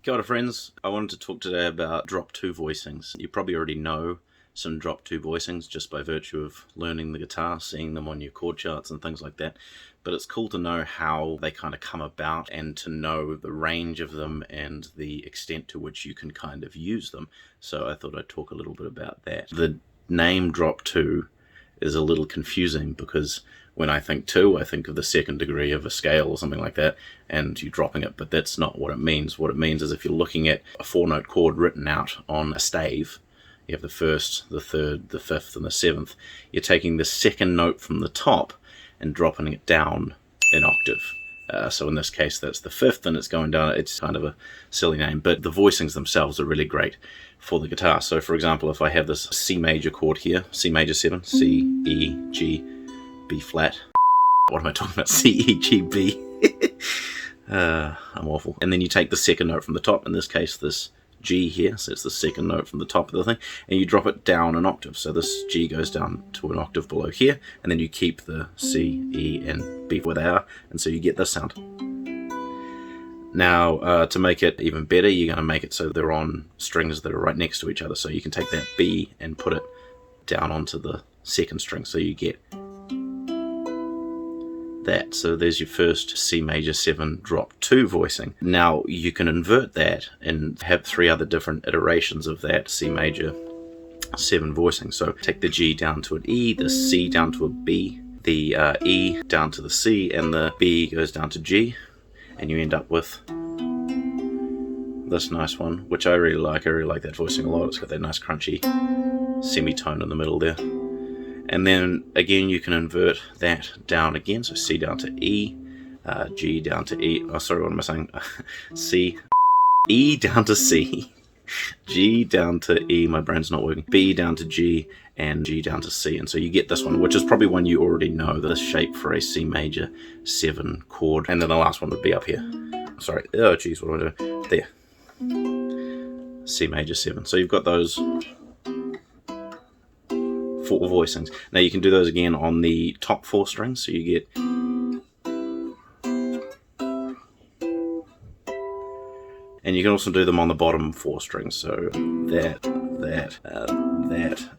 Kia ora friends, I wanted to talk today about drop 2 voicings. You probably already know some drop 2 voicings just by virtue of learning the guitar, seeing them on your chord charts and things like that. But it's cool to know how they kind of come about and to know the range of them and the extent to which you can kind of use them. So I thought I'd talk a little bit about that. The name drop 2 is a little confusing because when I think 2, I think of the second degree of a scale or something like that, and you're dropping it, but that's not what it means. What it means is if you're looking at a 4-note chord written out on a stave, you have the first, the third, the fifth, and the seventh. You're taking the second note from the top and dropping it down an octave. So in this case, that's the fifth, and it's going down. It's kind of a silly name, but the voicings themselves are really great for the guitar. So for example, if I have this C major chord here, C major 7, C, E, G, B flat. What am I talking about? C, E, G, B. I'm awful. And then you take the second note from the top, in this case this G here, so it's the second note from the top of the thing, and you drop it down an octave. So this G goes down to an octave below here, and then you keep the C, E, and B where they are, and so you get this sound. Now, to make it even better, you're going to make it so they're on strings that are right next to each other. So you can take that B and put it down onto the second string, so you get that. So there's your first C major 7 drop 2 voicing. Now you can invert that and have 3 other different iterations of that C major 7 voicing. So take the G down to an E, the C down to a B, the E down to the C, and the B goes down to G, and you end up with this nice one, which I really like. I really like that voicing a lot. It's got that nice crunchy semitone in the middle there. And then again you can invert that down again, so C down to E, G down to E, oh sorry, what am I saying? C, E down to C, G down to E, my brain's not working, B down to G, and G down to C. And so you get this one, which is probably one you already know, this shape for a C major 7 chord. And then the last one would be up here. Sorry, oh geez, what am I doing? There, C major 7. So you've got those 4 voicings. Now you can do those again on the top 4 strings, so you get, and you can also do them on the bottom 4 strings, so that,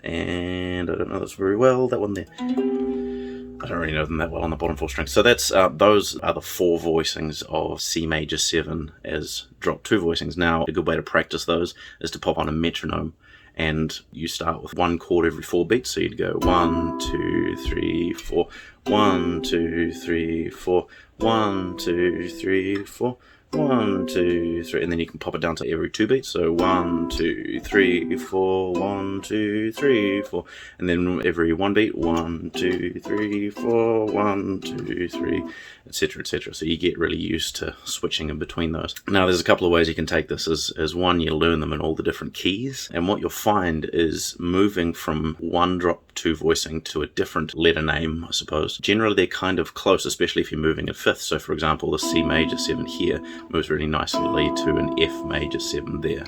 and I don't know this very well, that one there. I don't really know them that well on the bottom 4 strings. So that's those are the 4 voicings of C major 7 as drop 2 voicings. Now a good way to practice those is to pop on a metronome, and you start with 1 chord every 4 beats. So you'd go 1, 2, 3, 4, 1, 2, 3, 4, 1, 2, 3, 4, 1, 2, 3, and then you can pop it down to every 2 beats. So 1, 2, 3, 4, 1, 2, 3, 4, and then every 1 beat, 1, 2, 3, 4, 1, 2, 3, etc., etc. So you get really used to switching in between those. Now there's a couple of ways you can take this. As one, you learn them in all the different keys, and what you'll find is moving from one drop 2 voicing to a different letter name, I suppose. Generally they're kind of close, especially if you're moving in fifth. So for example, the C major 7 here moves really nicely to an F major 7 there,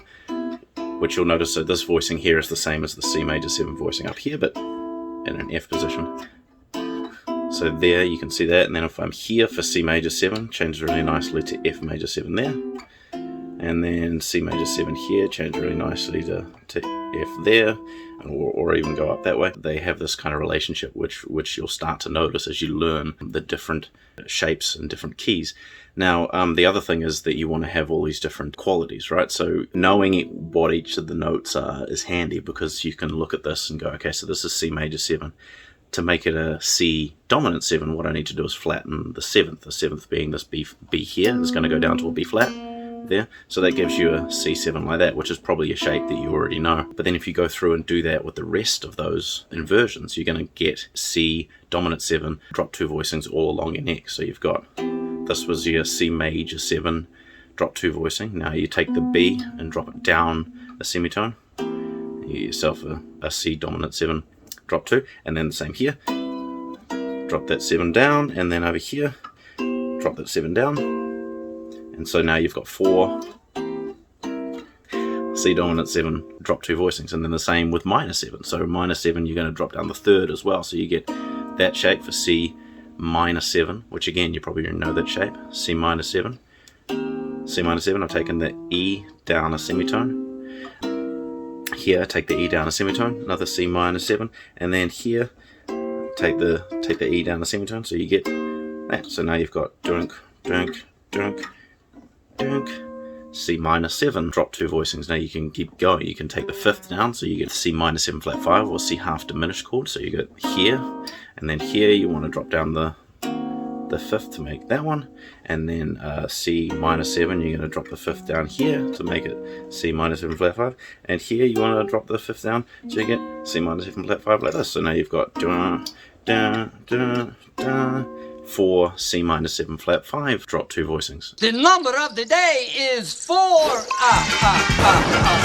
which you'll notice that this voicing here is the same as the C major 7 voicing up here, but in an F position. So there you can see that, and then if I'm here for C major 7, changes really nicely to F major 7 there, and then C major 7 here, change really nicely to F there, or even go up that way. They have this kind of relationship which you'll start to notice as you learn the different shapes and different keys. Now the other thing is that you want to have all these different qualities, right? So knowing what each of the notes are is handy, because you can look at this and go, okay, so this is C major 7. To make it a C dominant 7, what I need to do is flatten the 7th. The 7th being this B here is going to go down to a B flat there. So that gives you a C7 like that, which is probably a shape that you already know. But then if you go through and do that with the rest of those inversions, you're going to get C dominant 7 drop 2 voicings all along your neck. So you've got, this was your C major 7 drop 2 voicing. Now you take the B and drop it down a semitone. You get yourself a C dominant 7 drop 2, and then the same here, drop that 7 down, and then over here drop that 7 down, and so now you've got 4 C dominant 7 drop 2 voicings, and then the same with minor 7. So minor 7 you're going to drop down the 3rd as well, so you get that shape for C minor 7, which again you probably know that shape, C minor 7, C minor 7, I've taken the E down a semitone. Here, take the E down a semitone, another C minor 7, and then here, take the E down a semitone, so you get that. So now you've got dunk, dunk, dunk, dunk, C minor 7, drop 2 voicings. Now you can keep going. You can take the 5th down, so you get C minor 7 flat 5 or C half diminished chord. So you get here, and then here you want to drop down the 5th to make that one, and then C minor 7, you're going to drop the 5th down here to make it C minor 7 flat 5, and here you want to drop the 5th down so you get C minor 7 flat 5 like this. So now you've got 4 C minor 7 flat 5, drop 2 voicings. The number of the day is 4.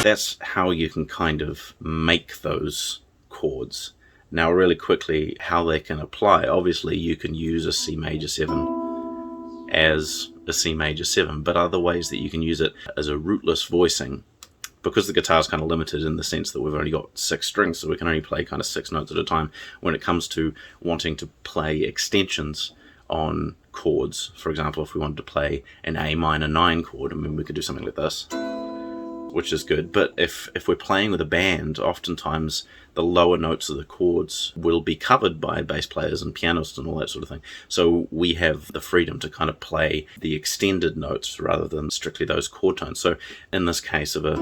That's how you can kind of make those chords. Now really quickly, how they can apply. Obviously you can use a C major 7 as a C major 7, but other ways that you can use it as a rootless voicing, because the guitar is kind of limited in the sense that we've only got 6 strings, so we can only play kind of 6 notes at a time. When it comes to wanting to play extensions on chords, for example, if we wanted to play an A minor 9 chord, I mean, we could do something like this, which is good. But if we're playing with a band, oftentimes the lower notes of the chords will be covered by bass players and pianists and all that sort of thing. So we have the freedom to kind of play the extended notes rather than strictly those chord tones. So in this case of a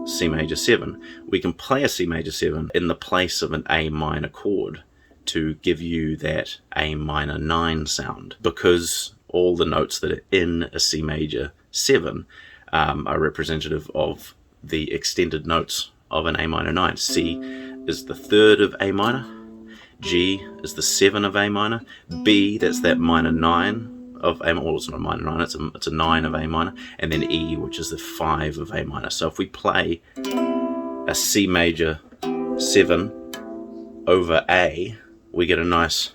C major 7, we can play a C major 7 in the place of an A minor chord to give you that A minor 9 sound, because all the notes that are in a C major 7 are representative of the extended notes of an A minor 9. C is the 3rd of A minor, G is the 7 of A minor, B, that's that minor 9 of A minor, well, it's not a minor 9, it's a 9 of A minor, and then E, which is the 5 of A minor. So if we play a C major 7 over A, we get a nice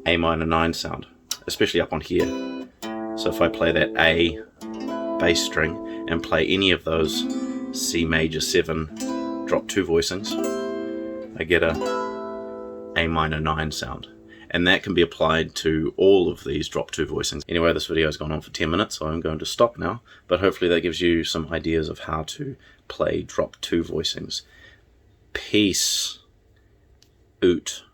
A minor 9 sound, especially up on here. So if I play that A bass string and play any of those C major 7 drop 2 voicings, I get a A minor 9 sound. And that can be applied to all of these drop 2 voicings. Anyway, this video has gone on for 10 minutes, so I'm going to stop now. But hopefully that gives you some ideas of how to play drop 2 voicings. Peace out.